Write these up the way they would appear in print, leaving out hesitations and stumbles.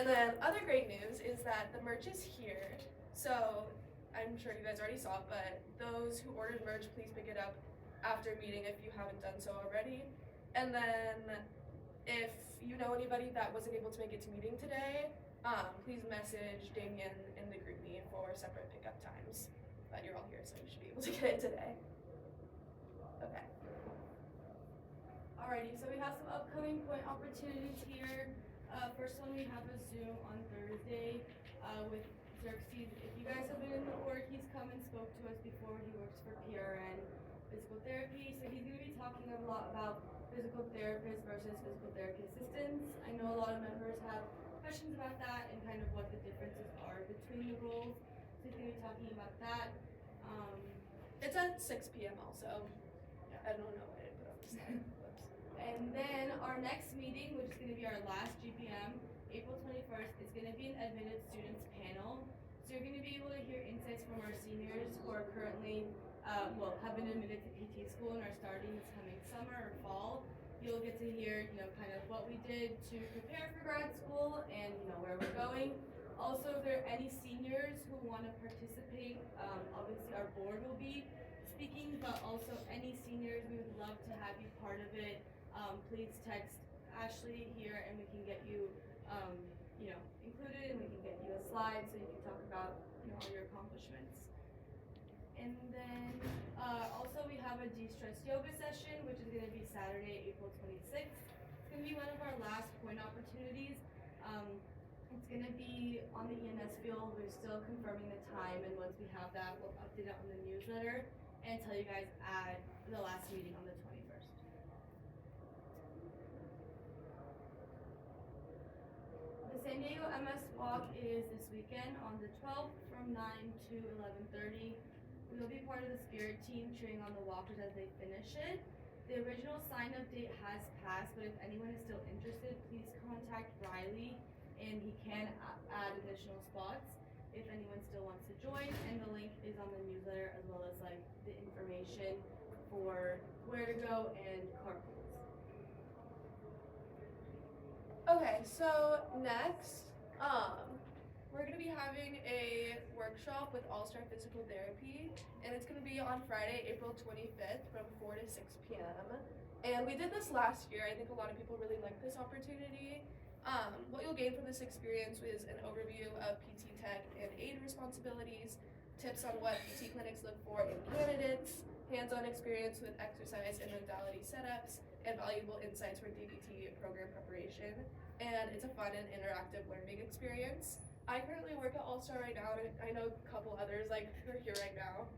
And then other great news is that the merch is here. So I'm sure you guys already saw it, but those who ordered merch, please pick it up after meeting if you haven't done so already. And then if you know anybody that wasn't able to make it to meeting today, please message Damien in the group me for separate pickup times. But you're all here, so you should be able to get it today. Okay. Alrighty, so we have some upcoming point opportunities here. First one, we have a Zoom on Thursday with Xerxes. If you guys have been in the org, he's come and spoke to us before. He works for PRN Physical Therapy, so he's going to be talking a lot about physical therapists versus physical therapy assistants. I know a lot of members have questions about that and kind of what the differences are between the roles. So he's going to be talking about that. It's at 6 p.m. also. Yeah. I don't know why I didn't put up the slide. And then our next meeting, which is going to be our last GBM, April 21st, is going to be an admitted students panel. So you're going to be able to hear insights from our seniors who are currently, have been admitted to PT school and are starting this coming summer or fall. You'll get to hear, kind of what we did to prepare for grad school and, where we're going. Also, if there are any seniors who want to participate, obviously our board will be speaking, but also any seniors, we would love to have you part of it. Please text Ashley here and we can get you, included, and we can get you a slide so you can talk about, all your accomplishments. And then also we have a de-stress yoga session, which is going to be Saturday, April 26th. It's going to be one of our last point opportunities. It's going to be on the ENS field. We're still confirming the time, and once we have that, we'll update it on the newsletter and tell you guys at the last meeting on the 21st. The San Diego MS Walk is this weekend on the 12th from 9 to 11:30. We'll be part of the Spirit team cheering on the walkers as they finish it. The original sign-up date has passed, but if anyone is still interested, please contact Riley, and he can add additional spots if anyone still wants to join. And the link is on the newsletter, as well as the information for where to go and carpools. Okay, so next, we're going to be having a workshop with All-Star Physical Therapy, and it's going to be on Friday, April 25th from 4 to 6 p.m. And we did this last year. I think a lot of people really like this opportunity. What you'll gain from this experience is an overview of PT Tech and aid responsibilities, tips on what PT clinics look for in candidates, hands-on experience with exercise and modality setups, and valuable insights for DPT program preparation. And it's a fun and interactive learning experience. I currently work at All-Star right now, and I know a couple others who are here right now.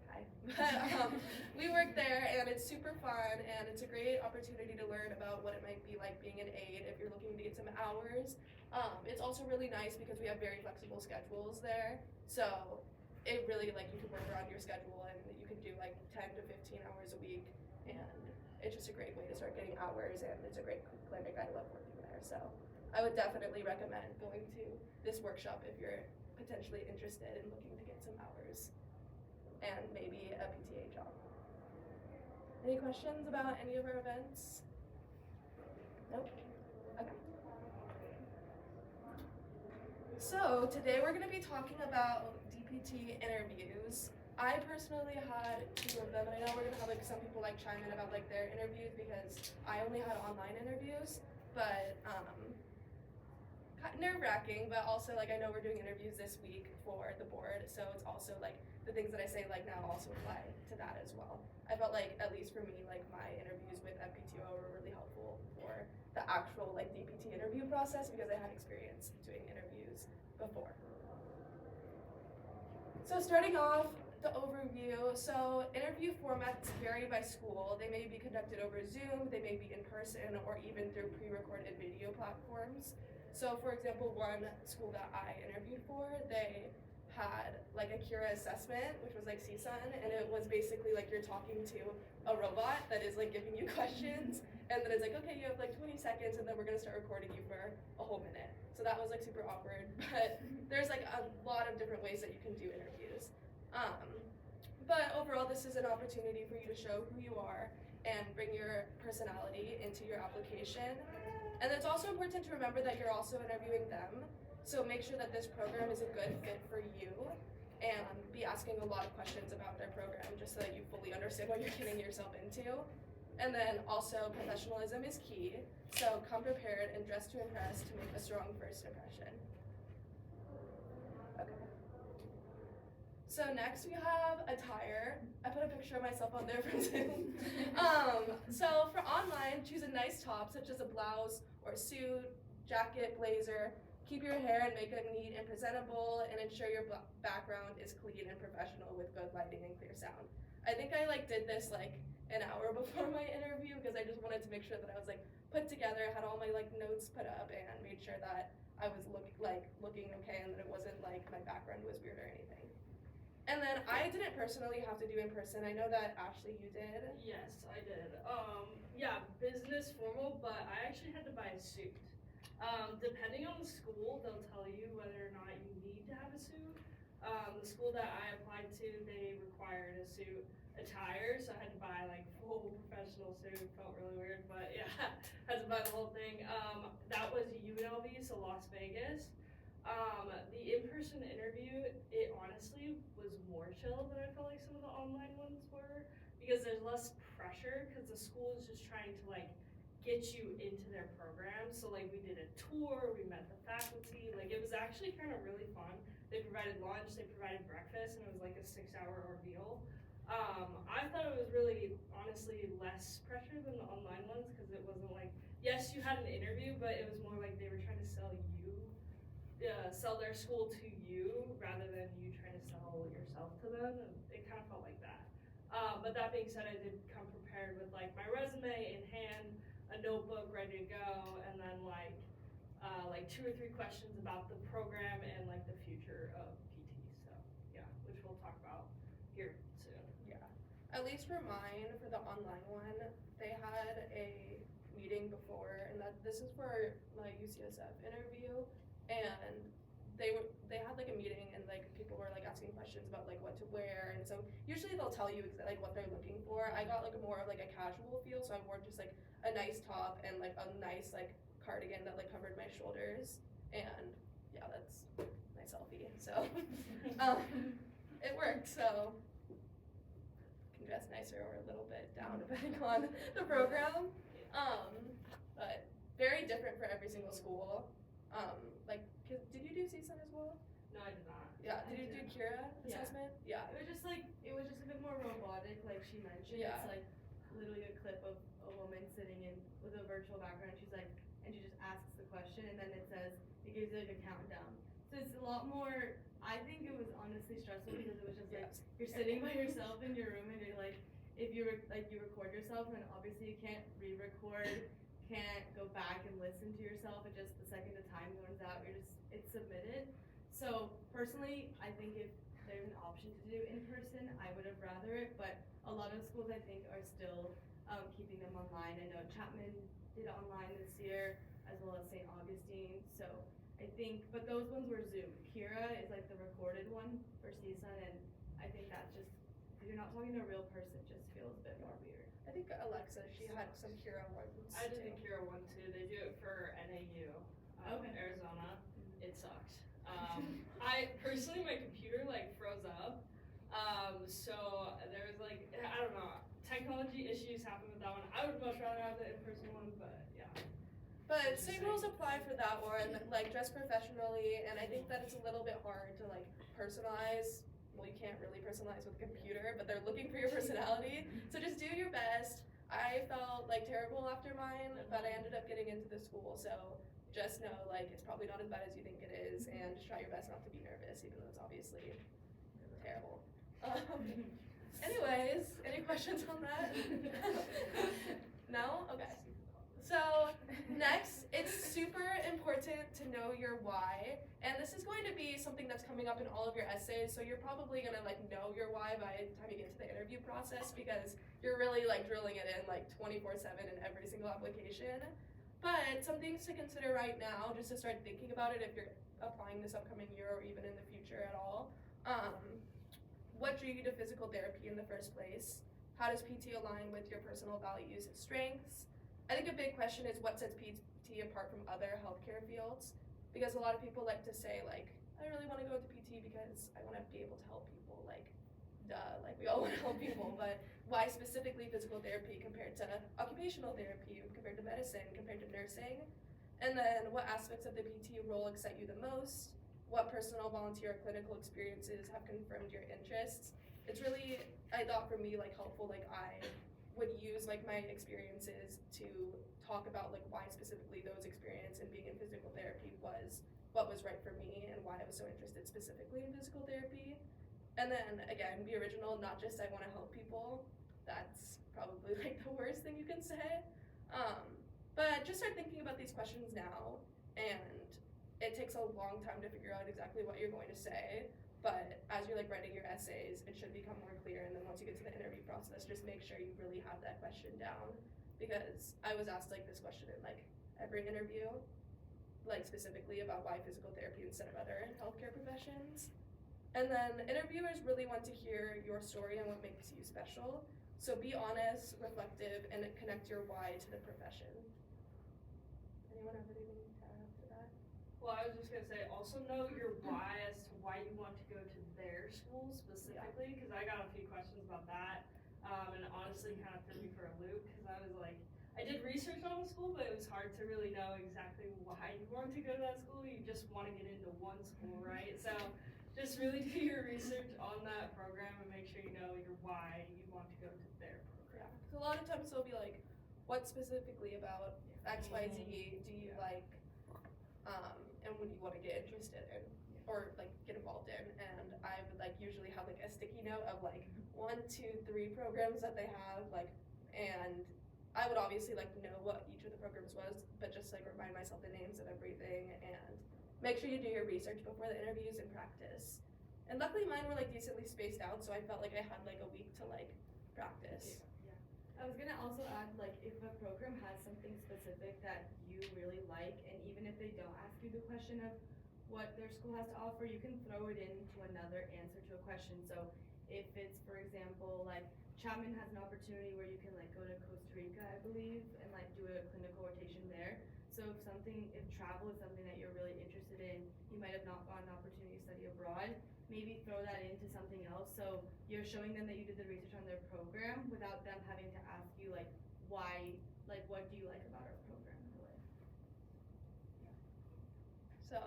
Hi. But we work there, and it's super fun, and it's a great opportunity to learn about what it might be like being an aide if you're looking to get some hours. It's also really nice because we have very flexible schedules there, so it really you can work around your schedule, and you can do 10 to 15 hours a week, and it's just a great way to start getting hours, and it's a great clinic. I love working there, so I would definitely recommend going to this workshop if you're potentially interested in looking to get some hours and maybe a PTA job. Any questions about any of our events? Nope? Okay. So today we're going to be talking about DPT interviews. I personally had 2 of them, and I know we're going to have some people chime in about their interviews because I only had online interviews, but nerve-wracking, but also I know we're doing interviews this week for the board, so it's also the things that I say now also apply to that as well. I felt at least for me, my interviews with MPTO were really helpful for the actual DPT interview process because I had experience doing interviews before. So starting off, the overview. So interview formats vary by school. They may be conducted over Zoom, they may be in person, or even through pre-recorded video platforms. So for example, one school that I interviewed for, they had a Cura assessment, which was CSUN, and it was basically you're talking to a robot that is giving you questions, and then it's okay, you have 20 seconds, and then we're gonna start recording you for a whole minute. So that was super awkward, but there's a lot of different ways that you can do interviews. But overall, this is an opportunity for you to show who you are and bring your personality into your application. And it's also important to remember that you're also interviewing them. So make sure that this program is a good fit for you and be asking a lot of questions about their program just so that you fully understand what you're getting yourself into. And then also professionalism is key. So come prepared and dress to impress to make a strong first impression. Okay. So next we have attire. I put a picture of myself on there from Zoom. So for online, choose a nice top such as a blouse or suit, jacket, blazer. Keep your hair and makeup neat and presentable, and ensure your background is clean and professional with good lighting and clear sound. I think I did this an hour before my interview because I just wanted to make sure that I was put together, had all my notes put up, and made sure that I was looking okay and that it wasn't my background was weird or anything. And then I didn't personally have to do in person. I know that Ashley, you did. Yes, I did. Yeah, business formal, but I actually had to buy a suit. Depending on the school, they'll tell you whether or not you need to have a suit. The school that I applied to, they required a suit attire, so I had to buy full professional suit. Felt really weird, but yeah, had to buy the whole thing. That was UNLV, so Las Vegas. The in-person interview, it honestly was more chill than I felt like some of the online ones were, because there's less pressure, because the school is just trying to get you into their program. So we did a tour, we met the faculty, it was actually kind of really fun. They provided lunch, they provided breakfast, and it was a 6-hour ordeal. I thought it was really, honestly, less pressure than the online ones, because it wasn't yes, you had an interview, but it was more they were trying to sell their school to you, rather than you trying to sell yourself to them, and it kind of felt like that. But that being said, I did come prepared with my resume in hand, a notebook ready to go, and then 2 or 3 questions about the program and the future of PT. So yeah, which we'll talk about here soon. Yeah. At least for mine, for the online one, they had a meeting before, and this is for my UCSF interview, and they had a meeting, and people were asking questions about what to wear, and so usually they'll tell you what they're looking for. I got more of a casual feel, so I wore just a nice top and a nice cardigan that covered my shoulders, and yeah, that's my selfie. So it worked. So can dress nicer or a little bit down depending on the program. But very different for every single school. Did you do CSUN as well? No, I did not. Yeah. Did you do Kira assessment? Yeah. It was just a bit more robotic, like she mentioned. Yeah. It's literally a clip of a woman sitting in with a virtual background. She's and she just asks the question, and then it gives you a countdown. So it's a lot more. I think it was honestly stressful because it was just you're sitting by yourself in your room, and you're if you you record yourself, and obviously you can't re-record, can't go back and listen to yourself. It just the second the time runs out, it's submitted. So personally, I think if there's an option to do in person, I would have rather it. But a lot of schools I think are still keeping them online. I know Chapman did online this year, as well as St. Augustine. So I think, but those ones were Zoom. Kira is the recorded one for CSUN, and I think that just, if you're not talking to a real person, it just feels a bit more weird. I think Alexa, she had some Kira ones. I did a Kira one too. They do it for NAU, Arizona. It sucked. I personally, my computer froze up. So there was I don't know, technology issues happened with that one. I would much rather have the in-person one, but yeah. But same rules apply for that one. Dress professionally, and I think that it's a little bit hard to personalize. Well, you can't really personalize with a computer, but they're looking for your personality. So just do your best. I felt terrible after mine, but I ended up getting into the school, so just know it's probably not as bad as you think it is, and just try your best not to be nervous, even though it's obviously terrible. Anyways, any questions on that? No? Okay. So next, it's super important to know your why, and this is going to be something that's coming up in all of your essays, so you're probably gonna know your why by the time you get to the interview process, because you're really drilling it in 24/7 in every single application. But some things to consider right now, just to start thinking about it if you're applying this upcoming year or even in the future at all. What drew you to physical therapy in the first place? How does PT align with your personal values and strengths? I think a big question is what sets PT apart from other healthcare fields? Because a lot of people like to say, like, I really want to go into PT because I want to be able to help people. Like, duh, like we all want to help people, but why specifically physical therapy compared to occupational therapy, compared to medicine, compared to nursing? And then what aspects of the PT role excite you the most? What personal, volunteer, or clinical experiences have confirmed your interests? It's really, I thought for me, like helpful, like I would use like my experiences to talk about like why specifically those experiences and being in physical therapy was what was right for me and why I was so interested specifically in physical therapy. And then again, be original, not just I want to help people. That's probably like the worst thing you can say. But just start thinking about these questions now, and it takes a long time to figure out exactly what you're going to say. But as you're like writing your essays, it should become more clear. And then once you get to the interview process, just make sure you really have that question down. Because I was asked like this question in like every interview, like specifically about why physical therapy instead of other healthcare professions. And then interviewers really want to hear your story and what makes you special. So be honest, reflective, and connect your why to the profession. Anyone have anything to add to that? Well, I was just gonna say, also know your why as to why you want to go to their school specifically, because I got a few questions about that, and honestly kind of threw me for a loop, because I was like, I did research on the school, but it was hard to really know exactly why you want to go to that school. You just want to get into one school, right? So just really do your research on that program and make sure you know your why you want to go to their program. Yeah. So a lot of times they'll be like, what specifically about X, Y, Z do you like, and would you want to get interested in, or like get involved in? And I would like usually have like a sticky note of like 1, 2, 3 programs that they have, like, and I would obviously like know what each of the programs was, but just like remind myself the names of everything and make sure you do your research before the interviews and practice. And luckily mine were like decently spaced out, so I felt like I had like a week to like practice. I was gonna also add, like, if a program has something specific that you really like, and even if they don't ask you the question of what their school has to offer, you can throw it into another answer to a question. So if it's, for example, like Chapman has an opportunity where you can like go to Costa Rica, I believe, and like do a clinical rotation there. So if travel is something that you're really interested in, you might have not gotten an opportunity to study abroad, maybe throw that into something else. So you're showing them that you did the research on their program without them having to ask you like why, like what do you like about our program in a way. So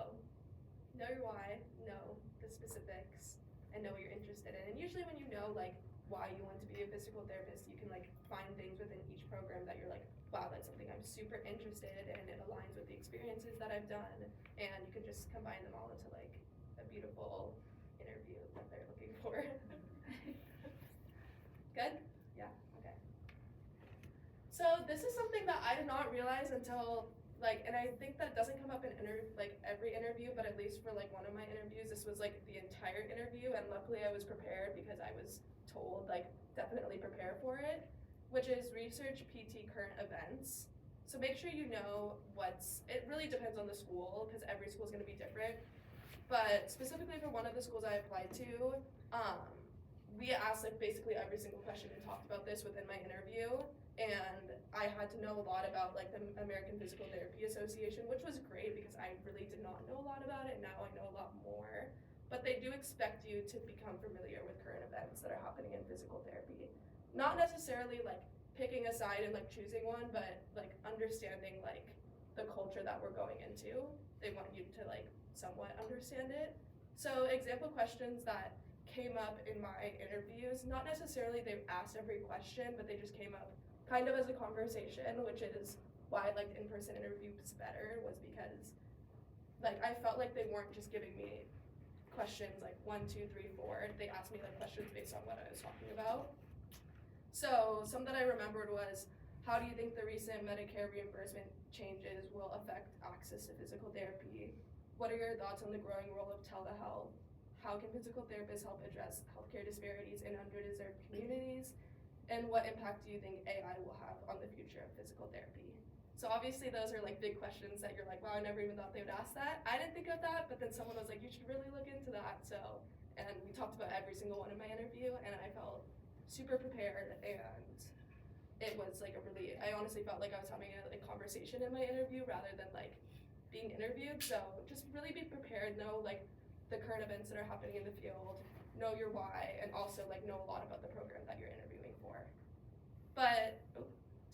know your why, know the specifics, and know what you're interested in. And usually when you know like why you want to be a physical therapist, you can like find things within each program that you're like, wow, that's something I'm super interested in, and it aligns with the experiences that I've done, and you can just combine them all into like a beautiful interview that they're looking for. Good? Yeah, okay. So this is something that I did not realize until like, and I think that doesn't come up in like every interview, but at least for like one of my interviews, this was like the entire interview, and luckily I was prepared because I was told like definitely prepare for it, which is research PT current events. So make sure you know it really depends on the school because every school is going to be different. But specifically for one of the schools I applied to, we asked like basically every single question and talked about this within my interview. And I had to know a lot about like the American Physical Therapy Association, which was great because I really did not know a lot about it. Now I know a lot more. But they do expect you to become familiar with current events that are happening in physical therapy. Not necessarily like picking a side and like choosing one, but like understanding like the culture that we're going into. They want you to like somewhat understand it. So example questions that came up in my interviews, not necessarily they asked every question, but they just came up kind of as a conversation, which is why I liked in-person interviews better, was because like I felt like they weren't just giving me questions like 1, 2, 3, 4. They asked me like questions based on what I was talking about. So some that I remembered was, how do you think the recent Medicare reimbursement changes will affect access to physical therapy? What are your thoughts on the growing role of telehealth? How can physical therapists help address healthcare disparities in underdeserved communities? And what impact do you think AI will have on the future of physical therapy? So obviously those are like big questions that you're like, wow, I never even thought they would ask that. I didn't think of that, but then someone was like, you should really look into that. So, and we talked about every single one in my interview, and I felt super prepared, and it was like I honestly felt like I was having a conversation in my interview rather than like being interviewed. So just really be prepared, know like the current events that are happening in the field, know your why, and also like know a lot about the program that you're interviewing for. But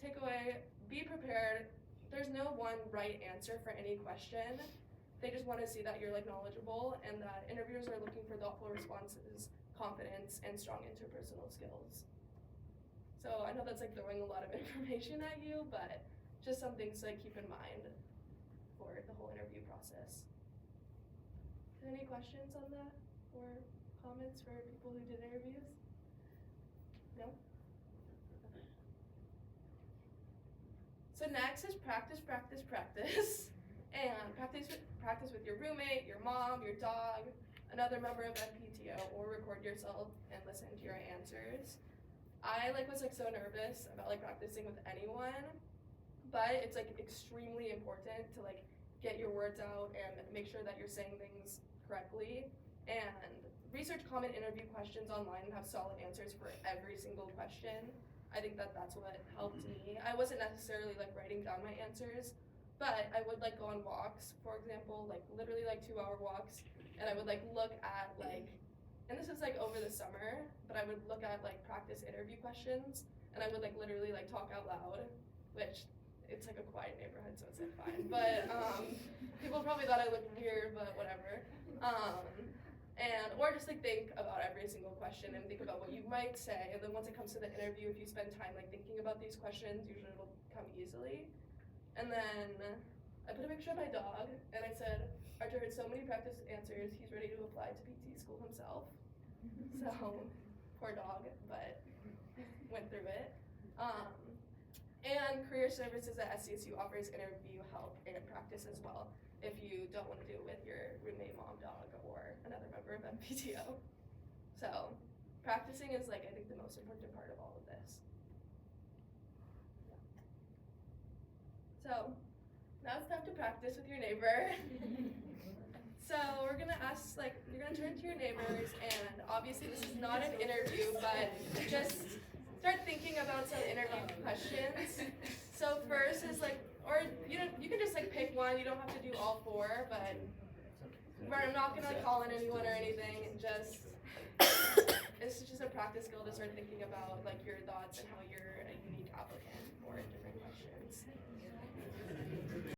takeaway, be prepared. There's no one right answer for any question. They just want to see that you're like knowledgeable and that interviewers are looking for thoughtful responses, confidence, and strong interpersonal skills. So I know that's like throwing a lot of information at you, but just some things to like keep in mind for the whole interview process. Any questions on that or comments for people who did interviews? No? So next is practice, practice, practice. And practice with your roommate, your mom, your dog, another member of MPTO, or record yourself and listen to your answers. I was so nervous about practicing with anyone, but it's extremely important to get your words out and make sure that you're saying things correctly, and research common interview questions online and have solid answers for every single question. I think that that's what helped me. I wasn't necessarily writing down my answers, but I would go on walks, for example, literally 2-hour walks, and I would look at and this is over the summer, but I would look at practice interview questions, and I would literally talk out loud, which it's a quiet neighborhood, so it's fine. But people probably thought I looked weird, but whatever. Or just think about every single question and think about what you might say, and then once it comes to the interview, if you spend time thinking about these questions, usually it'll come easily. And then I put a picture of my dog, and I said, Archer had so many practice answers, he's ready to apply to PT school himself. So, poor dog, but went through it. And Career Services at SCSU offers interview help and practice as well, if you don't want to do it with your roommate, mom, dog, or another member of MPTO. So, practicing is I think the most important part of all of this. So, now it's time to practice with your neighbor. So we're gonna ask, you're gonna turn to your neighbors, and obviously this is not an interview, but just start thinking about some interview questions. So first is or you can just pick one. You don't have to do all 4, but I'm not gonna call on anyone or anything. And it's just a practice skill to start thinking about your thoughts and how you're a unique applicant for different questions.